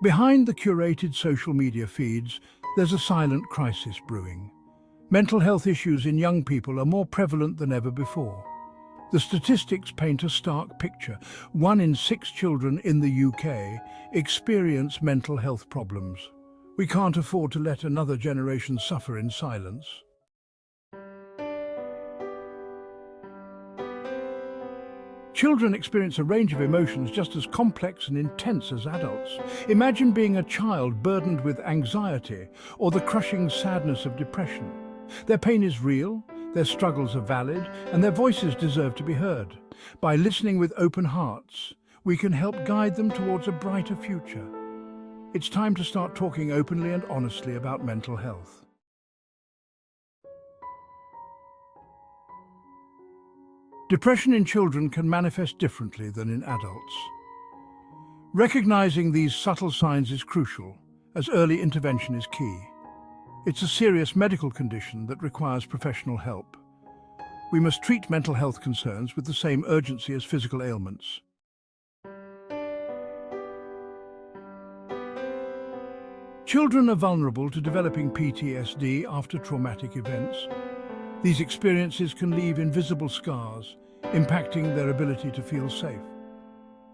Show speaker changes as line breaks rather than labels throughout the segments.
Behind the curated social media feeds, there's a silent crisis brewing. Mental health issues in young people are more prevalent than ever before. The statistics paint a stark picture. 1 in 6 children in the UK experience mental health problems. We can't afford to let another generation suffer in silence. Children experience a range of emotions just as complex and intense as adults. Imagine being a child burdened with anxiety or the crushing sadness of depression. Their pain is real, their struggles are valid, and their voices deserve to be heard. By listening with open hearts, we can help guide them towards a brighter future. It's time to start talking openly and honestly about mental health. Depression in children can manifest differently than in adults. Recognizing these subtle signs is crucial, as early intervention is key. It's a serious medical condition that requires professional help. We must treat mental health concerns with the same urgency as physical ailments. Children are vulnerable to developing PTSD after traumatic events. These experiences can leave invisible scars, impacting their ability to feel safe.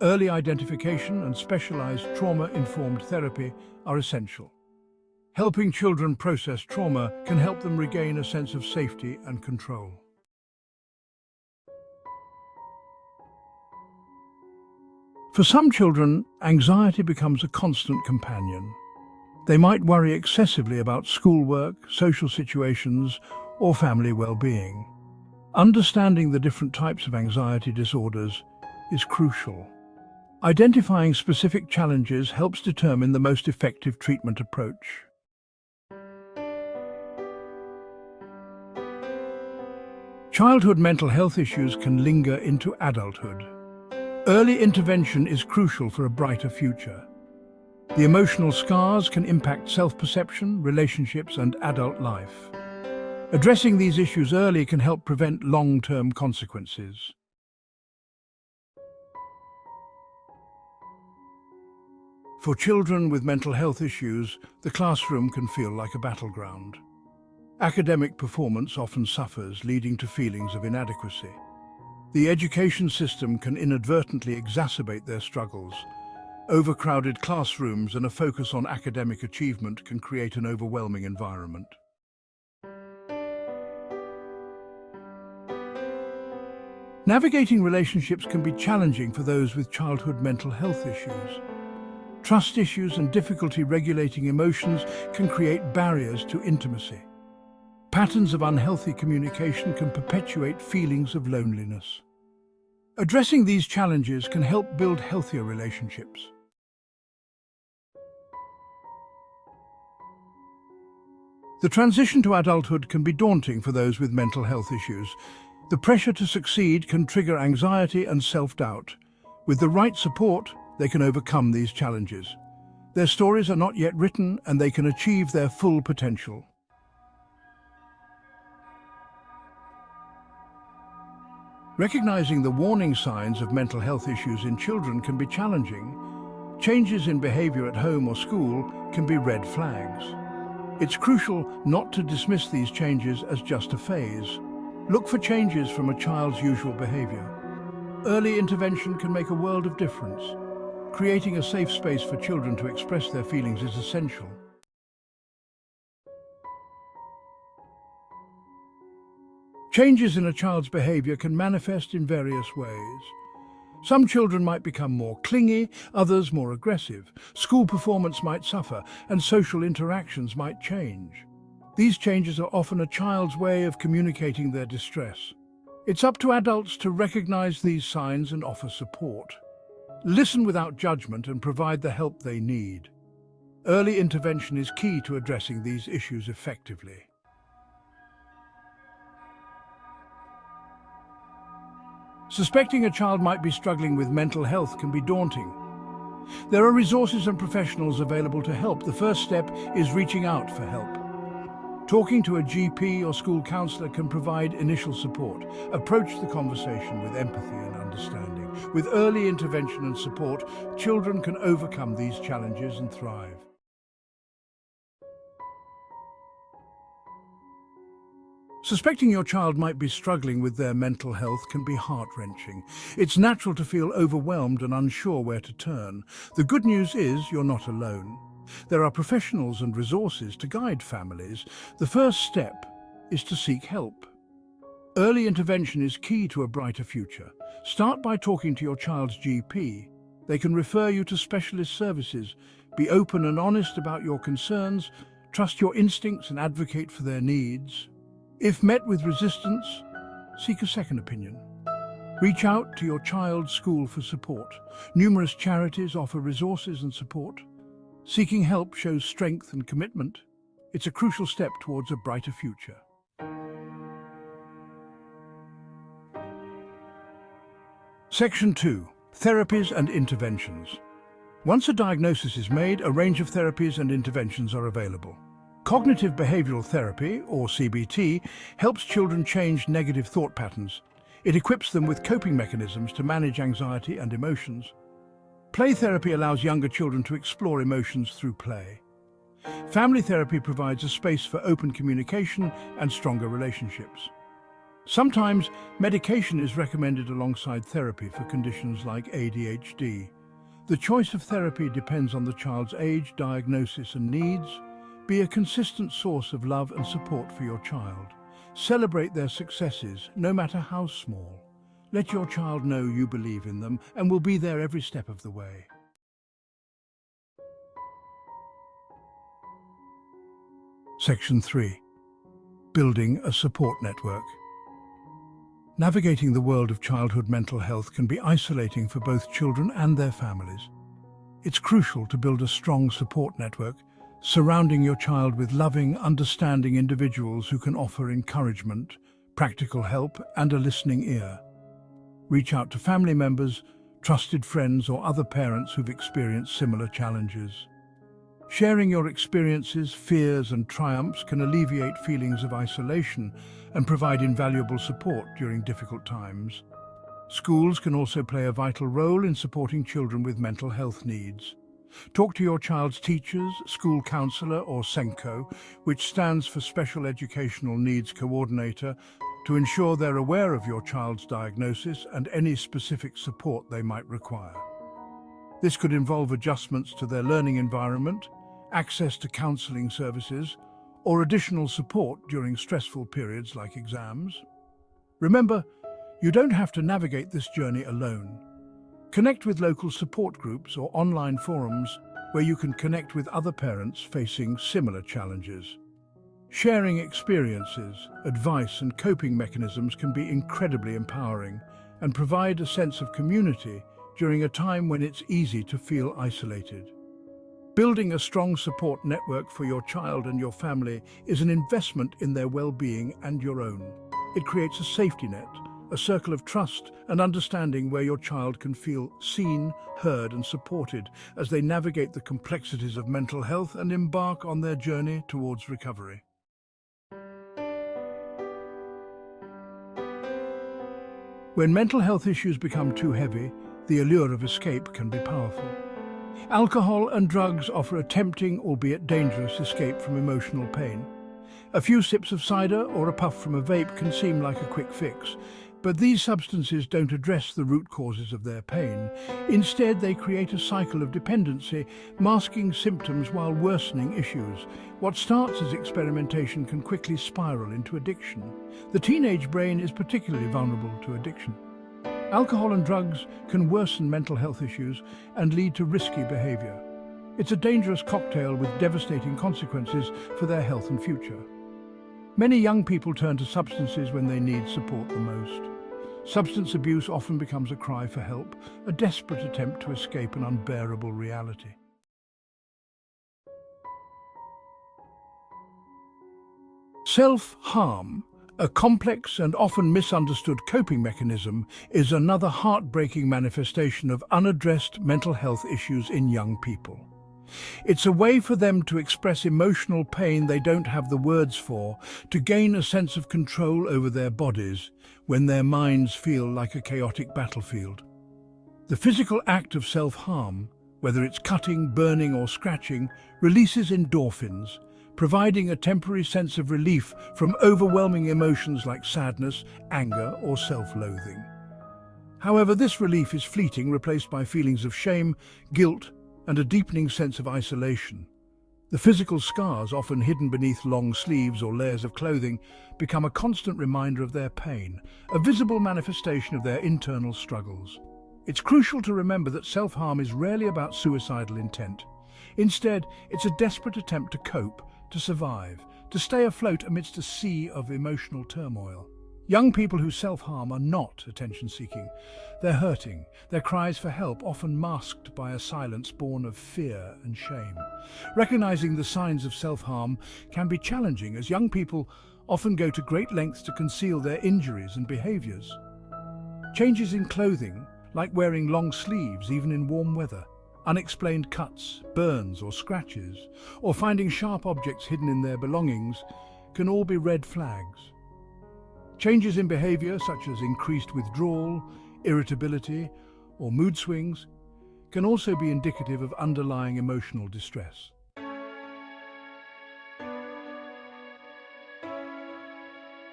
Early identification and specialized trauma-informed therapy are essential. Helping children process trauma can help them regain a sense of safety and control. For some children, anxiety becomes a constant companion. They might worry excessively about schoolwork, social situations, or family well-being. Understanding the different types of anxiety disorders is crucial. Identifying specific challenges helps determine the most effective treatment approach. Childhood mental health issues can linger into adulthood. Early intervention is crucial for a brighter future. The emotional scars can impact self-perception, relationships, and adult life. Addressing these issues early can help prevent long-term consequences. For children with mental health issues, the classroom can feel like a battleground. Academic performance often suffers, leading to feelings of inadequacy. The education system can inadvertently exacerbate their struggles. Overcrowded classrooms and a focus on academic achievement can create an overwhelming environment. Navigating relationships can be challenging for those with childhood mental health issues. Trust issues and difficulty regulating emotions can create barriers to intimacy. Patterns of unhealthy communication can perpetuate feelings of loneliness. Addressing these challenges can help build healthier relationships. The transition to adulthood can be daunting for those with mental health issues. The pressure to succeed can trigger anxiety and self-doubt. With the right support, they can overcome these challenges. Their stories are not yet written, and they can achieve their full potential. Recognizing the warning signs of mental health issues in children can be challenging. Changes in behavior at home or school can be red flags. It's crucial not to dismiss these changes as just a phase. Look for changes from a child's usual behavior. Early intervention can make a world of difference. Creating a safe space for children to express their feelings is essential. Changes in a child's behavior can manifest in various ways. Some children might become more clingy, others more aggressive. School performance might suffer, and social interactions might change. These changes are often a child's way of communicating their distress. It's up to adults to recognize these signs and offer support. Listen without judgment and provide the help they need. Early intervention is key to addressing these issues effectively. Suspecting a child might be struggling with mental health can be daunting. There are resources and professionals available to help. The first step is reaching out for help. Talking to a GP or school counselor can provide initial support. Approach the conversation with empathy and understanding. With early intervention and support, children can overcome these challenges and thrive. Suspecting your child might be struggling with their mental health can be heart-wrenching. It's natural to feel overwhelmed and unsure where to turn. The good news is you're not alone. There are professionals and resources to guide families. The first step is to seek help. Early intervention is key to a brighter future. Start by talking to your child's GP. They can refer you to specialist services. Be open and honest about your concerns. Trust your instincts and advocate for their needs. If met with resistance, seek a second opinion. Reach out to your child's school for support. Numerous charities offer resources and support. Seeking help shows strength and commitment. It's a crucial step towards a brighter future. Section 2. Therapies and interventions. Once a diagnosis is made, a range of therapies and interventions are available. Cognitive behavioral therapy, or CBT, helps children change negative thought patterns. It equips them with coping mechanisms to manage anxiety and emotions. Play therapy allows younger children to explore emotions through play. Family therapy provides a space for open communication and stronger relationships. Sometimes, medication is recommended alongside therapy for conditions like ADHD. The choice of therapy depends on the child's age, diagnosis, and needs. Be a consistent source of love and support for your child. Celebrate their successes, no matter how small. Let your child know you believe in them and will be there every step of the way. Section 3. Building a support network. Navigating the world of childhood mental health can be isolating for both children and their families. It's crucial to build a strong support network, surrounding your child with loving, understanding individuals who can offer encouragement, practical help, and a listening ear. Reach out to family members, trusted friends, or other parents who've experienced similar challenges. Sharing your experiences, fears, and triumphs can alleviate feelings of isolation and provide invaluable support during difficult times. Schools can also play a vital role in supporting children with mental health needs. Talk to your child's teachers, school counselor, or SENCO, which stands for Special Educational Needs Coordinator, to ensure they're aware of your child's diagnosis and any specific support they might require. This could involve adjustments to their learning environment, access to counseling services, or additional support during stressful periods like exams. Remember, you don't have to navigate this journey alone. Connect with local support groups or online forums where you can connect with other parents facing similar challenges. Sharing experiences, advice, and coping mechanisms can be incredibly empowering and provide a sense of community during a time when it's easy to feel isolated. Building a strong support network for your child and your family is an investment in their well-being and your own. It creates a safety net, a circle of trust and understanding where your child can feel seen, heard, and supported as they navigate the complexities of mental health and embark on their journey towards recovery. When mental health issues become too heavy, the allure of escape can be powerful. Alcohol and drugs offer a tempting, albeit dangerous, escape from emotional pain. A few sips of cider or a puff from a vape can seem like a quick fix, but these substances don't address the root causes of their pain. Instead, they create a cycle of dependency, masking symptoms while worsening issues. What starts as experimentation can quickly spiral into addiction. The teenage brain is particularly vulnerable to addiction. Alcohol and drugs can worsen mental health issues and lead to risky behavior. It's a dangerous cocktail with devastating consequences for their health and future. Many young people turn to substances when they need support the most. Substance abuse often becomes a cry for help, a desperate attempt to escape an unbearable reality. Self-harm, a complex and often misunderstood coping mechanism, is another heartbreaking manifestation of unaddressed mental health issues in young people. It's a way for them to express emotional pain they don't have the words for, to gain a sense of control over their bodies when their minds feel like a chaotic battlefield. The physical act of self-harm, whether it's cutting, burning or scratching, releases endorphins, providing a temporary sense of relief from overwhelming emotions like sadness, anger or self-loathing. However, this relief is fleeting, replaced by feelings of shame, guilt and a deepening sense of isolation. The physical scars, often hidden beneath long sleeves or layers of clothing, become a constant reminder of their pain, a visible manifestation of their internal struggles. It's crucial to remember that self-harm is rarely about suicidal intent. Instead, it's a desperate attempt to cope, to survive, to stay afloat amidst a sea of emotional turmoil. Young people who self-harm are not attention-seeking. They're hurting, their cries for help often masked by a silence born of fear and shame. Recognizing the signs of self-harm can be challenging, as young people often go to great lengths to conceal their injuries and behaviors. Changes in clothing, like wearing long sleeves even in warm weather, unexplained cuts, burns or scratches, or finding sharp objects hidden in their belongings, can all be red flags. Changes in behavior, such as increased withdrawal, irritability, or mood swings, can also be indicative of underlying emotional distress.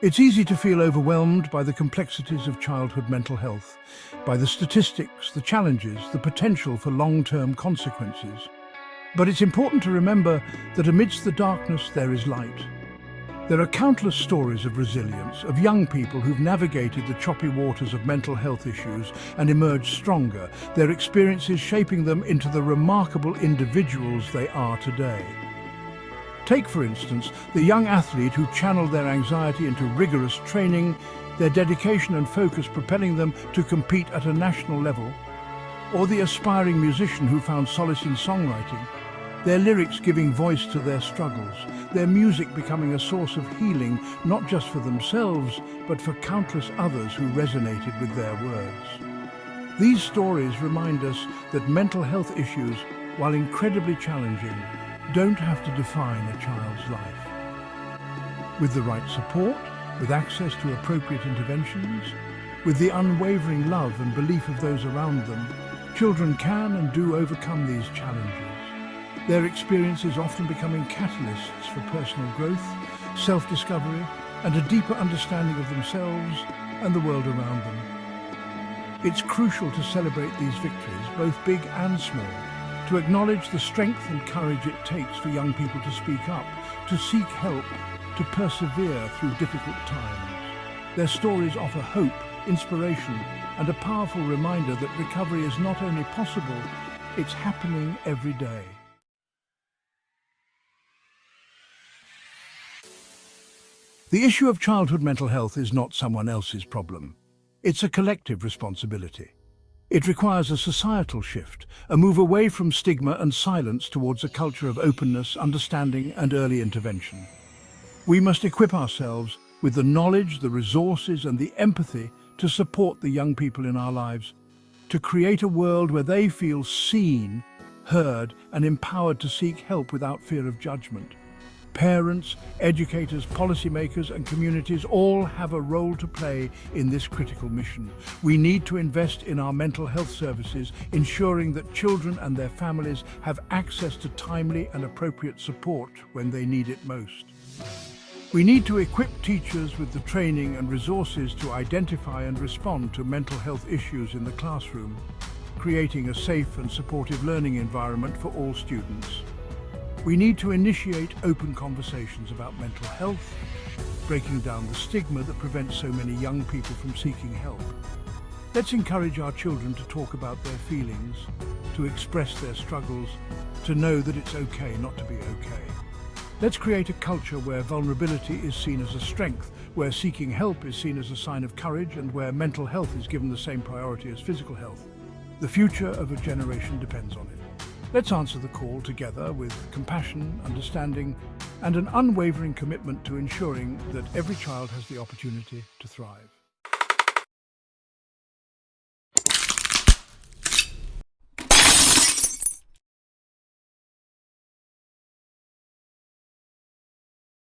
It's easy to feel overwhelmed by the complexities of childhood mental health, by the statistics, the challenges, the potential for long-term consequences. But it's important to remember that amidst the darkness there is light. There are countless stories of resilience, of young people who've navigated the choppy waters of mental health issues and emerged stronger, their experiences shaping them into the remarkable individuals they are today. Take, for instance, the young athlete who channeled their anxiety into rigorous training, their dedication and focus propelling them to compete at a national level, or the aspiring musician who found solace in songwriting, their lyrics giving voice to their struggles, their music becoming a source of healing not just for themselves, but for countless others who resonated with their words. These stories remind us that mental health issues, while incredibly challenging, don't have to define a child's life. With the right support, with access to appropriate interventions, with the unwavering love and belief of those around them, children can and do overcome these challenges. Their experiences often becoming catalysts for personal growth, self-discovery, and a deeper understanding of themselves and the world around them. It's crucial to celebrate these victories, both big and small, to acknowledge the strength and courage it takes for young people to speak up, to seek help, to persevere through difficult times. Their stories offer hope, inspiration, and a powerful reminder that recovery is not only possible, it's happening every day. The issue of childhood mental health is not someone else's problem. It's a collective responsibility. It requires a societal shift, a move away from stigma and silence towards a culture of openness, understanding, and early intervention. We must equip ourselves with the knowledge, the resources, and the empathy to support the young people in our lives, to create a world where they feel seen, heard, and empowered to seek help without fear of judgment. Parents, educators, policymakers, and communities all have a role to play in this critical mission. We need to invest in our mental health services, ensuring that children and their families have access to timely and appropriate support when they need it most. We need to equip teachers with the training and resources to identify and respond to mental health issues in the classroom, creating a safe and supportive learning environment for all students. We need to initiate open conversations about mental health, breaking down the stigma that prevents so many young people from seeking help. Let's encourage our children to talk about their feelings, to express their struggles, to know that it's okay not to be okay. Let's create a culture where vulnerability is seen as a strength, where seeking help is seen as a sign of courage, and where mental health is given the same priority as physical health. The future of a generation depends on it. Let's answer the call together with compassion, understanding, and an unwavering commitment to ensuring that every child has the opportunity to thrive.